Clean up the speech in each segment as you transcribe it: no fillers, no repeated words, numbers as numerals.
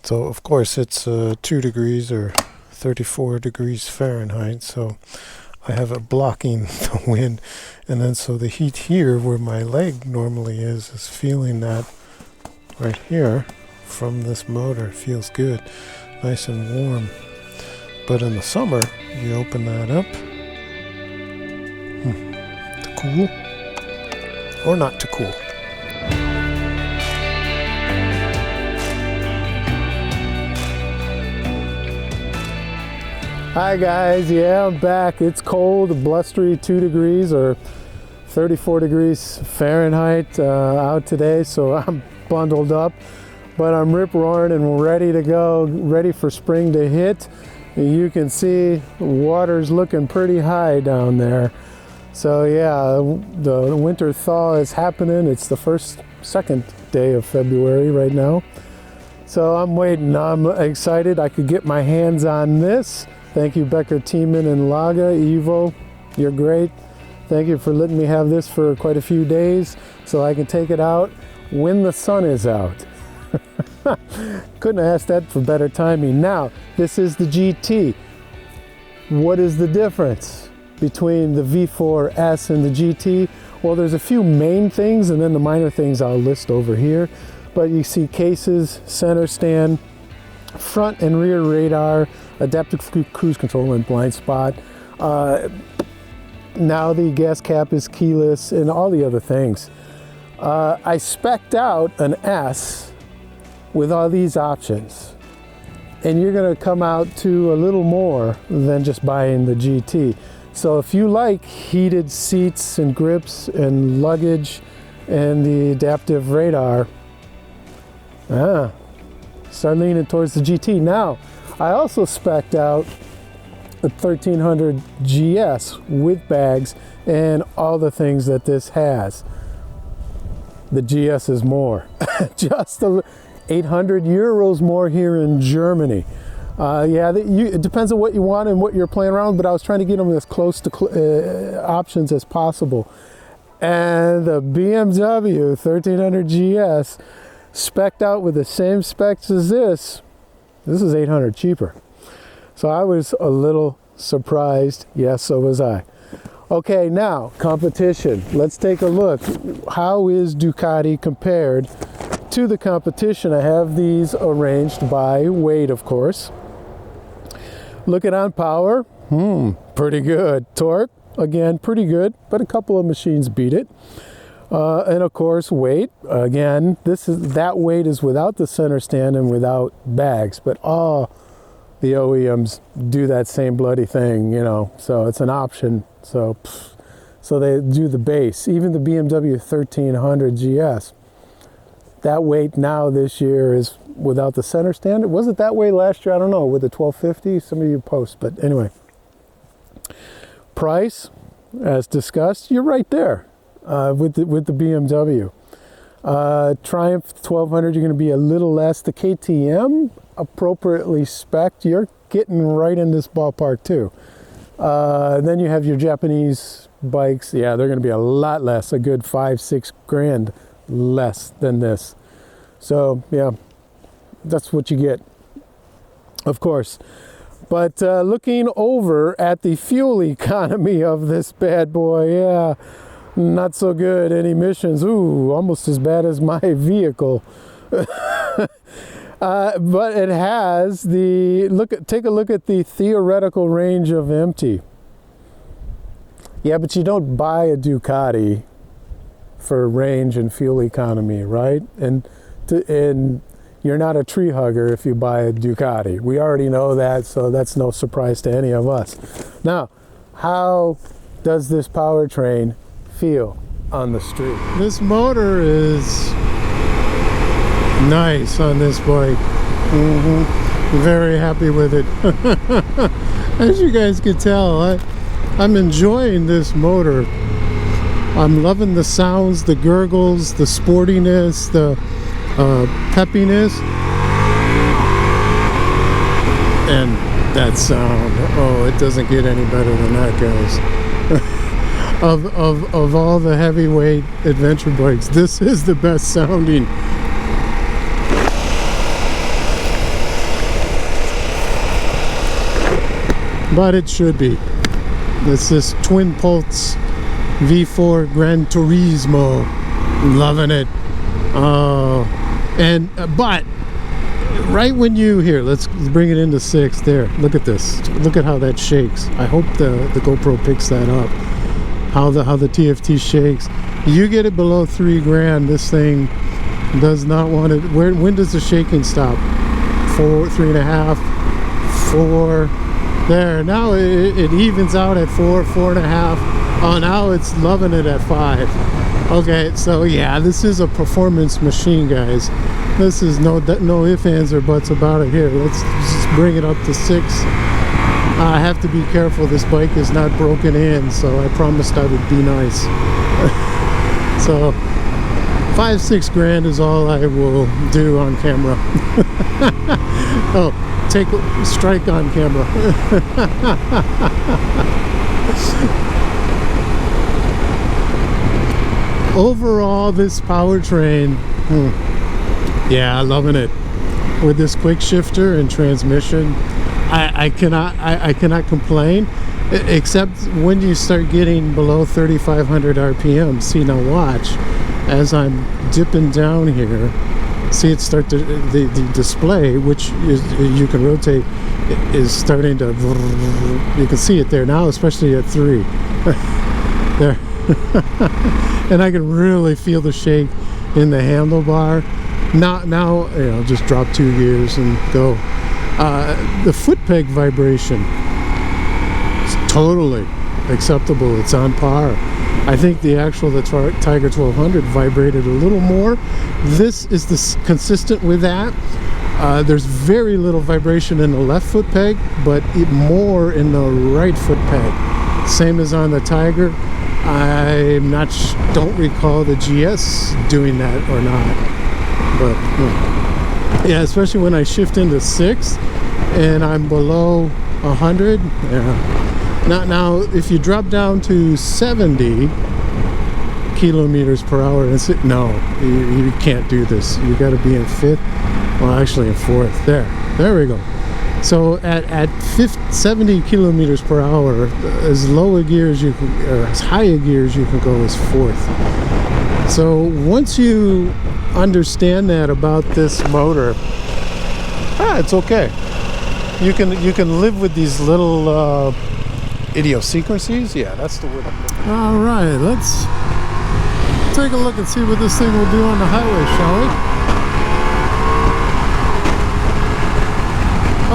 So of course it's 2 degrees or 34 degrees Fahrenheit, so I have it blocking the wind, and then so the heat here where my leg normally is feeling that right here from this motor. Feels good, nice and warm. But in the summer you open that up to cool or not to cool. Hi guys, yeah, I'm back. It's cold, blustery 2 degrees or 34 degrees Fahrenheit out today, so I'm bundled up, but I'm rip-roaring and ready to go, ready for spring to hit. You can see water's looking pretty high down there. So yeah, the winter thaw is happening. It's the second day of February right now. So I'm waiting, I'm excited I could get my hands on this. Thank you, Becker, Tiemann, and Laga. Evo, you're great. Thank you for letting me have this for quite a few days so I can take it out when the sun is out. Couldn't have asked that for better timing. Now, this is the GT. What is the difference between the V4S and the GT? Well, there's a few main things, and then the minor things I'll list over here. But you see cases, center stand, front and rear radar, adaptive cruise control and blind spot. Now the gas cap is keyless and all the other things. I spec'd out an S with all these options, and you're going to come out to a little more than just buying the GT. So if you like heated seats and grips and luggage and the adaptive radar, start leaning towards the GT. Now, I also spec'd out a 1300 GS with bags and all the things that this has. The GS is more. Just 800 euros more here in Germany. It depends on what you want and what you're playing around with, but I was trying to get them as close to options as possible. And the BMW 1300 GS spec'd out with the same specs as this is 800 cheaper. So I was a little surprised. Yes, so was I. Okay, now competition. Let's take a look. How is Ducati compared to the competition? I have these arranged by weight, of course. Looking on power, pretty good. Torque, again, pretty good, but a couple of machines beat it. And of course, weight, again, that weight is without the center stand and without bags, but all the OEMs do that same bloody thing, you know, so it's an option. So they do the base. Even the BMW 1300 GS, that weight now this year is without the center stand. Was it that way last year? I don't know, with the 1250, some of you post, but anyway. Price, as discussed, you're right there. With the BMW. Triumph 1200, you're going to be a little less. The KTM, appropriately spec'd, you're getting right in this ballpark too. Then you have your Japanese bikes. Yeah, they're going to be a lot less, a good 5-6 grand less than this. So yeah, that's what you get, of course. But looking over at the fuel economy of this bad boy, yeah, not so good. And emissions, almost as bad as my vehicle. But it has take a look at the theoretical range of empty. Yeah, but you don't buy a Ducati for range and fuel economy, right? And you're not a tree hugger if you buy a Ducati. We already know that, so that's no surprise to any of us. Now, how does this powertrain feel on the street? This motor is nice on this bike. Very happy with it. As you guys can tell, I'm enjoying this motor. I'm loving the sounds, the gurgles, the sportiness, the peppiness, and that sound. Oh, it doesn't get any better than that, guys. Of all the heavyweight adventure bikes, this is the best sounding. but it should be. This is twin pulse V4 Gran Turismo. Loving it. But right when you here, let's bring it into 6. There, look at this. Look at how that shakes. I hope the GoPro picks that up. How the TFT shakes. You get it below 3 grand, this thing does not want it. When does the shaking stop? 4, 3.5, 4. There, now it evens out at 4, 4.5. Oh, now it's loving it at 5. Okay, so yeah, this is a performance machine, guys. This is no ifs, ands, or buts about it here. Let's just bring it up to 6. I have to be careful. This bike is not broken in, so I promised I would be nice. So 5, 6 grand is all I will do on camera. Oh, take strike on camera. Overall, this powertrain, yeah, loving it. With this quick shifter and transmission, I cannot complain, except when you start getting below 3,500 RPM. See, now watch, as I'm dipping down here, see it start to, the display, which is, you can rotate, is starting to, you can see it there now, especially at 3. There. And I can really feel the shake in the handlebar. Now, you know, just drop 2 gears and go. The foot peg vibration is totally acceptable. It's on par. I think the Tiger 1200 vibrated a little more. This is consistent with that. There's very little vibration in the left foot peg, but more in the right foot peg. Same as on the Tiger. I'm not, don't recall the GS doing that or not, but yeah, especially when I shift into 6 and I'm below 100. Yeah. Now, if you drop down to 70 kilometers per hour, no, you can't do this. You got to be in 5th. Well, actually in 4th. There we go. So at 70 kilometers per hour, as low a gear as you can, or as high a gear as you can go, is 4th. So once you understand that about this motor, it's okay. You can live with these little idiosyncrasies. Yeah, that's the word. All right, let's take a look and see what this thing will do on the highway, shall we?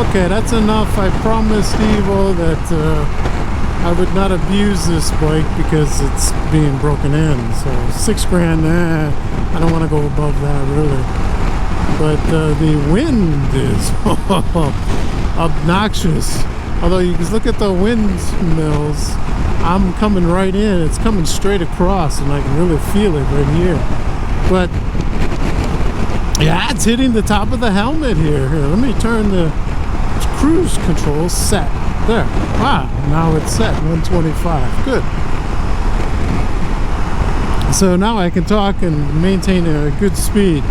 Okay, that's enough. I promised Evo that I would not abuse this bike because it's being broken in. So 6 grand, I don't want to go above that really. But the wind is obnoxious. Although you can look at the windmills, I'm coming right in. It's coming straight across, and I can really feel it right here. But yeah, it's hitting the top of the helmet here. Here, let me turn the cruise control set. There. Wow, now it's set 125. Good. So now I can talk and maintain a good speed.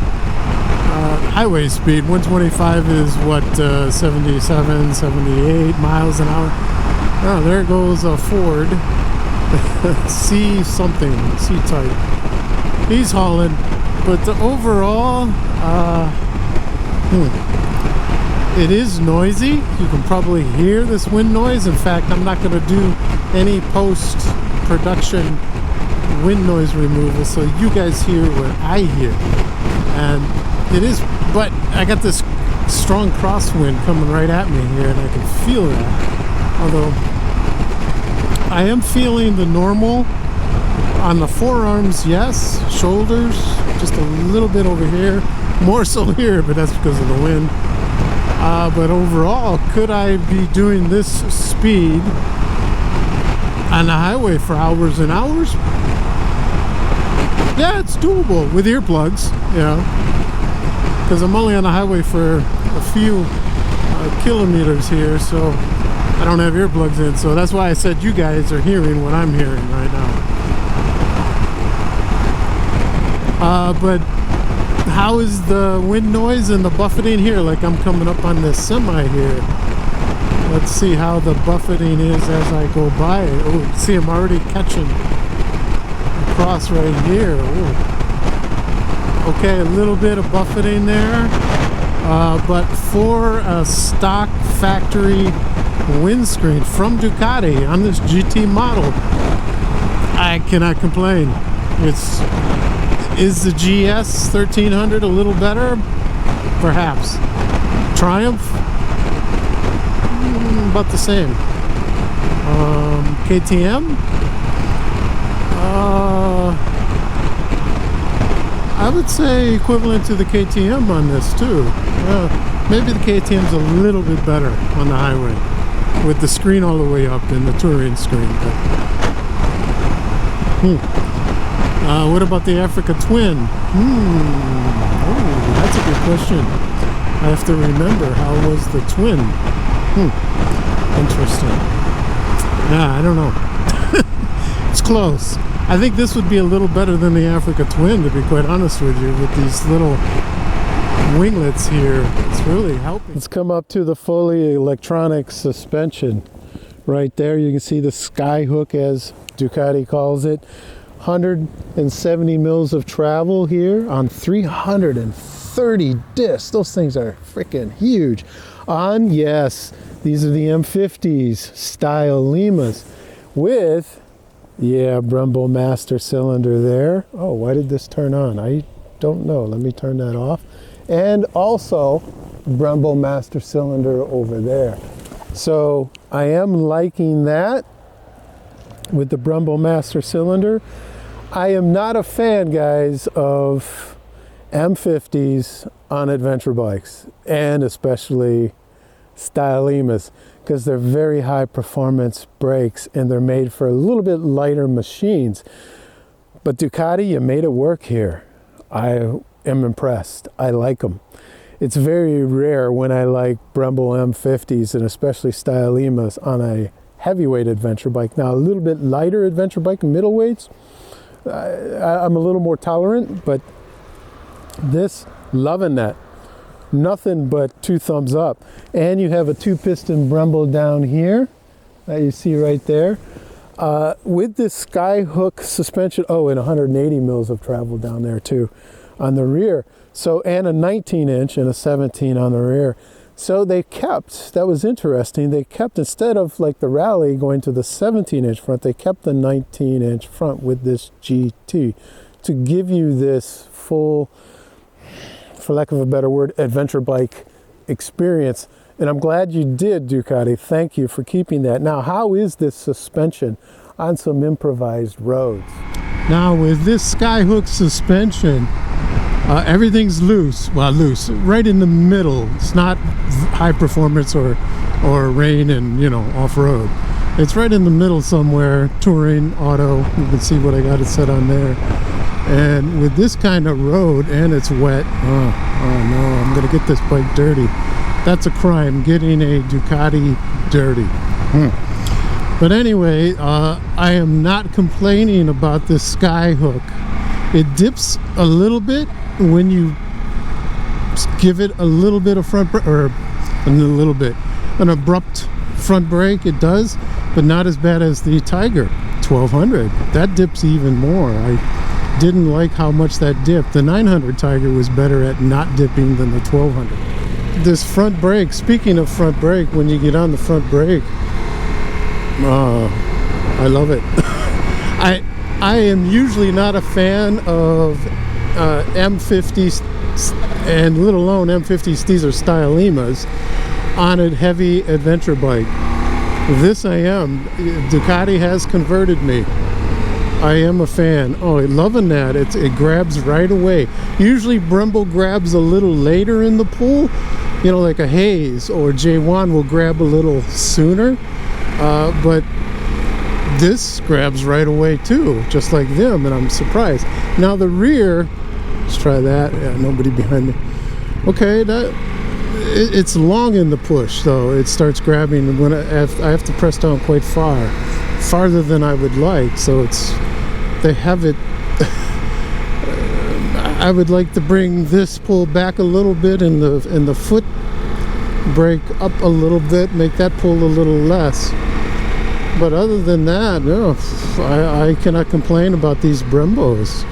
Highway speed. 125 is what, 77, 78 miles an hour. Oh, there goes a Ford C something, C type. He's hauling, but overall, it is noisy. You can probably hear this wind noise. In fact, I'm not going to do any post-production wind noise removal, so you guys hear what I hear. And it is, but I got this strong crosswind coming right at me here, and I can feel that. Although I am feeling the normal on the forearms, yes. Shoulders, just a little bit over here, more so here, but that's because of the wind. But overall, could I be doing this speed on the highway for hours and hours? Yeah, it's doable with earplugs, you know, because I'm only on the highway for a few kilometers here, so I don't have earplugs in. So that's why I said you guys are hearing what I'm hearing right now. But how is the wind noise and the buffeting here? Like I'm coming up on this semi here. Let's see how the buffeting is as I go by. Oh, see, I'm already catching across right here. Ooh. Okay, a little bit of buffeting there, but for a stock factory windscreen from Ducati on this GT model, I cannot complain. Is the GS 1300 a little better? Perhaps. Triumph? About the same. KTM? I would say equivalent to the KTM on this too. Maybe the KTM's a little bit better on the highway with the screen all the way up in the touring screen. But, what about the Africa Twin? Oh, that's a good question. I have to remember, how was the Twin? Interesting. Yeah, I don't know. It's close. I think this would be a little better than the Africa Twin, to be quite honest with you, with these little winglets here. It's really helping. Let's come up to the fully electronic suspension. Right there, you can see the sky hook, as Ducati calls it. 170 mils of travel here on 330 discs. Those things are freaking huge. Yes, these are the M50s style Limas with, Brembo master cylinder there. Oh, why did this turn on? I don't know. Let me turn that off. And also Brembo master cylinder over there. So I am liking that with the Brembo master cylinder. I am not a fan, guys, of M50s on adventure bikes, and especially style Limas, because they're very high performance brakes and they're made for a little bit lighter machines. But Ducati, you made it work here. I am impressed. I like them. It's very rare when I like Brembo M50s and especially style Limas on a heavyweight adventure bike. Now, a little bit lighter adventure bike, middleweights, I'm a little more tolerant, but this, loving that. Nothing but 2 thumbs up. And you have a 2-piston Brembo down here that you see right there. With this sky hook suspension, and 180 mils of travel down there too on the rear. So, and a 19-inch and a 17 on the rear. So they kept, that was interesting, they kept, instead of like the Rally going to the 17-inch front, they kept the 19-inch front with this GT to give you this full, for lack of a better word, adventure bike experience. And I'm glad you did, Ducati. Thank you for keeping that. Now, how is this suspension on some improvised roads? Now, with this skyhook suspension, everything's loose. Well, loose, right in the middle. It's not high performance or rain and, off-road. It's right in the middle somewhere, touring, auto. You can see what I got it set on there. And with this kind of road, and it's wet, oh no, I'm gonna get this bike dirty. That's a crime, getting a Ducati dirty. But anyway, I am not complaining about this sky hook. It dips a little bit when you give it a little bit of front brake, or an abrupt front brake. It does, but not as bad as the Tiger 1200. That dips even more. I didn't like how much that dipped. The 900 Tiger was better at not dipping than the 1200. This front brake, speaking of front brake, when you get on the front brake, I love it. I am usually not a fan of M50s, and let alone M50s, these are style Limas, on a heavy adventure bike. This I am. Ducati has converted me. I am a fan. Oh, loving that. It grabs right away. Usually Brembo grabs a little later in the pull, like a Hayes or J1 will grab a little sooner, but this grabs right away too, just like them, and I'm surprised. Now the rear, let's try that. Yeah, nobody behind me. Okay, it's long in the push though. It starts grabbing when I have to press down quite farther than I would like. So they have it. I would like to bring this pull back a little bit in the foot brake up a little bit, make that pull a little less. But other than that, no, I cannot complain about these Brembos.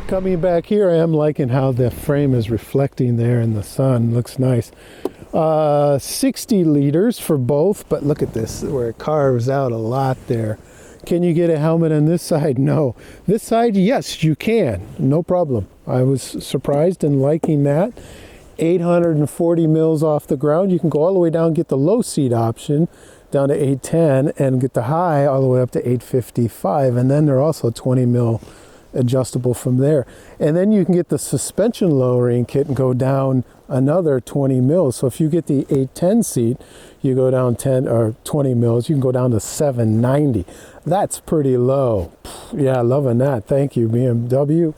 Coming back here, I am liking how the frame is reflecting there in the sun. Looks nice. 60 liters for both, but look at this, where it carves out a lot there. Can you get a helmet on this side? No. This side, yes, you can. No problem. I was surprised and liking that. 840 mils off the ground. You can go all the way down and get the low seat option down to 810 and get the high all the way up to 855. And then they're also 20 mil adjustable from there. And then you can get the suspension lowering kit and go down another 20 mils. So if you get the 810 seat, you go down 10 or 20 mils, you can go down to 790. That's pretty low. Yeah, loving that. Thank you, BMW.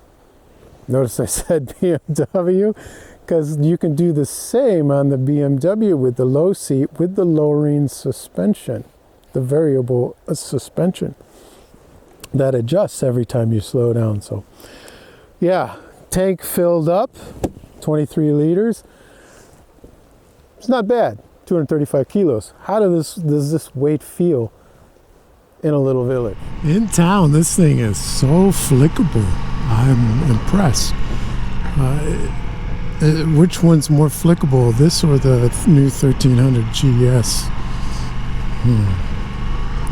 Notice I said BMW, because you can do the same on the BMW with the low seat, with the lowering suspension, the variable suspension that adjusts every time you slow down. So yeah, tank filled up, 23 liters. It's not bad, 235 kilos. How does this weight feel in a little village? In town, this thing is so flickable. I'm impressed. Which one's more flickable, this or the new 1300 GS?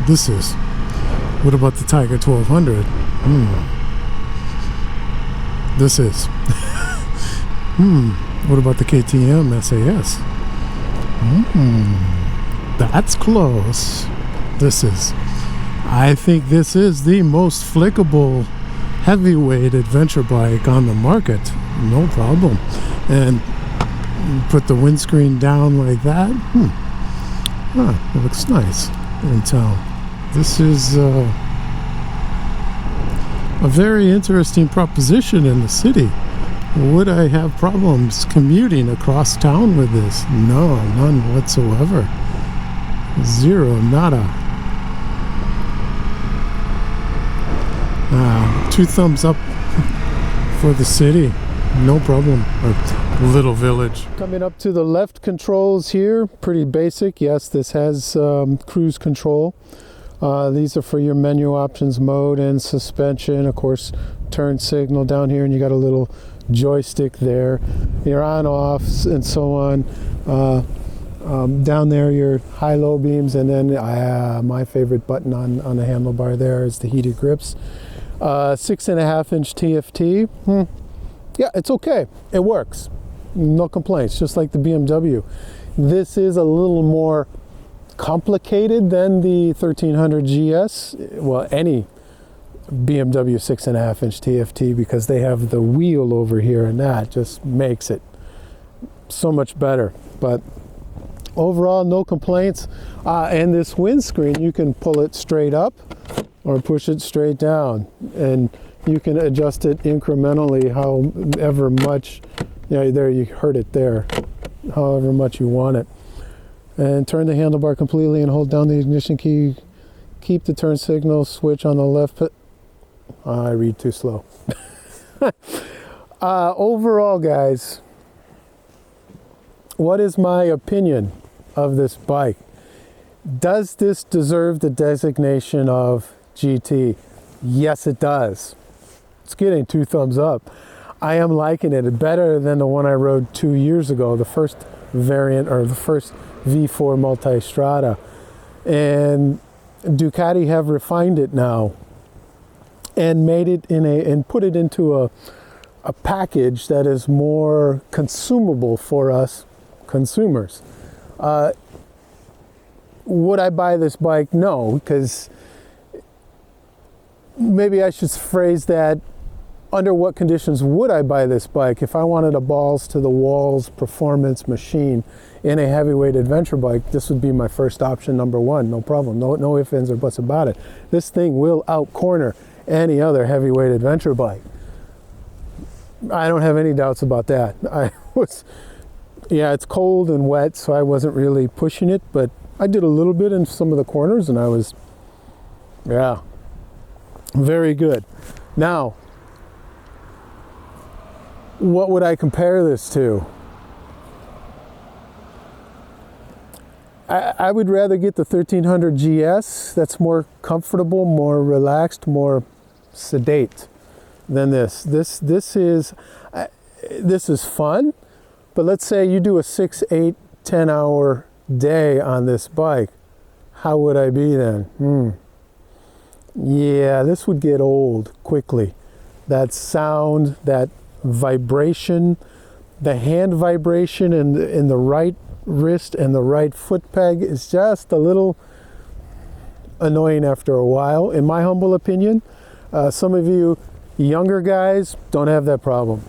This is. What about the Tiger 1200? This is. What about the KTM SAS? That's close. This is. I think this is the most flickable heavyweight adventure bike on the market. No problem. And put the windscreen down like that. It looks nice in town. This is a very interesting proposition in the city. Would I have problems commuting across town with this? No, none whatsoever. Zero, nada. 2 thumbs up for the city. No problem. Little village. Coming up to the left controls here, pretty basic. Yes, this has cruise control. These are for your menu options, mode and suspension. Of course, turn signal down here, and you got a little joystick there. Your on-offs and so on. Down there, your high-low beams, and then my favorite button on the handlebar there is the heated grips. 6.5-inch TFT. Yeah, it's okay. It works. No complaints, just like the BMW. This is a little more complicated than the 1300 GS. Well, any BMW 6.5-inch TFT, because they have the wheel over here, and that just makes it so much better. But overall, no complaints. And this windscreen, you can pull it straight up or push it straight down, and you can adjust it incrementally however much. There, you heard it there, however much you want it. And turn the handlebar completely and hold down the ignition key. Keep the turn signal switch on the left. I read too slow. Overall, guys, what is my opinion of this bike? Does this deserve the designation of GT? Yes, it does. It's getting 2 thumbs up. I am liking it better than the one I rode 2 years ago, the first variant, or the first V4 Multistrada. And Ducati have refined it now and made it and put it into a package that is more consumable for us consumers. Would I buy this bike? No, because maybe I should phrase that. Under what conditions would I buy this bike? If I wanted a balls to the walls performance machine in a heavyweight adventure bike, this would be my first option, number one. No problem. No ifs, ands, or buts about it. This thing will out-corner any other heavyweight adventure bike. I don't have any doubts about that. Yeah, it's cold and wet, so I wasn't really pushing it, but I did a little bit in some of the corners, and I was, yeah, very good. Now, what would I compare this to? I would rather get the 1300 GS. That's more comfortable, more relaxed, more sedate than this. This is fun, but let's say you do a 6, 8, 10 hour day on this bike. How would I be then? Yeah, this would get old quickly. That sound, that vibration, the hand vibration in the right wrist and the right foot peg is just a little annoying after a while, in my humble opinion. Some of you younger guys don't have that problem.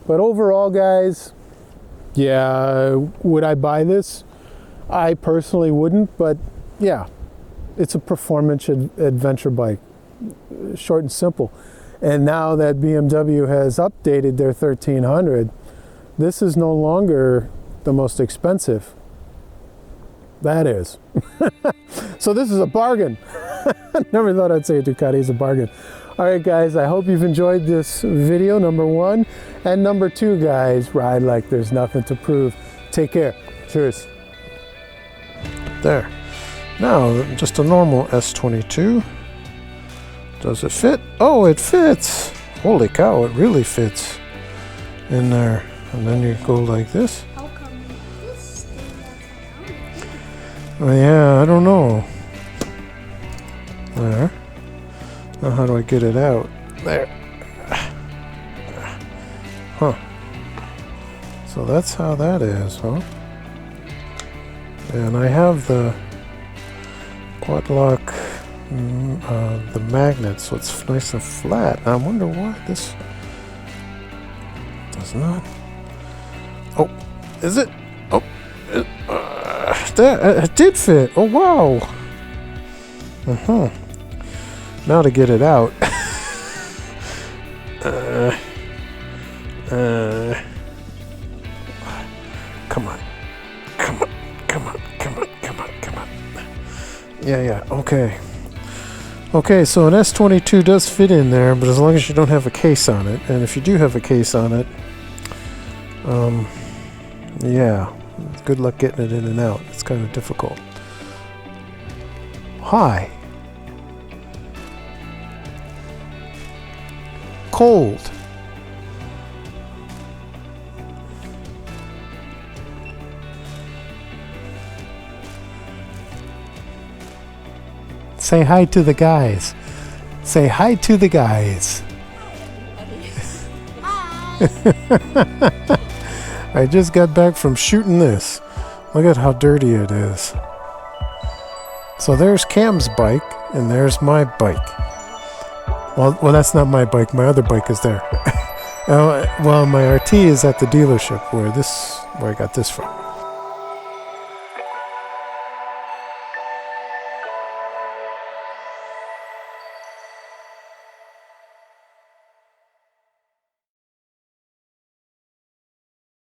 But overall, guys, yeah, would I buy this? I personally wouldn't, but yeah, it's a performance adventure bike, short and simple. And now that BMW has updated their 1300, this is no longer the most expensive. That is. So this is a bargain. Never thought I'd say Ducati is a bargain. All right, guys, I hope you've enjoyed this video, number 1. And number 2, guys, ride like there's nothing to prove. Take care. Cheers. There. Now, just a normal S22. Does it fit? Oh, it fits! Holy cow, it really fits in there. And then you go like this. How come this thing that's around? Oh, yeah, I don't know. There. Now how do I get it out? There. Huh. So that's how that is, huh? And I have the quad lock, the magnet, so it's nice and flat. I wonder why this does not. Oh, is it? Oh, it did fit. Oh, wow. Now to get it out. Come on. Yeah, okay. Okay, so an S22 does fit in there, but as long as you don't have a case on it, and if you do have a case on it, yeah, good luck getting it in and out. It's kind of difficult. Hi. Cold. Say hi to the guys. Say hi to the guys. I just got back from shooting this. Look at how dirty it is. So there's Cam's bike, and there's my bike. Well, that's not my bike. My other bike is there. Well, my RT is at the dealership where I got this from.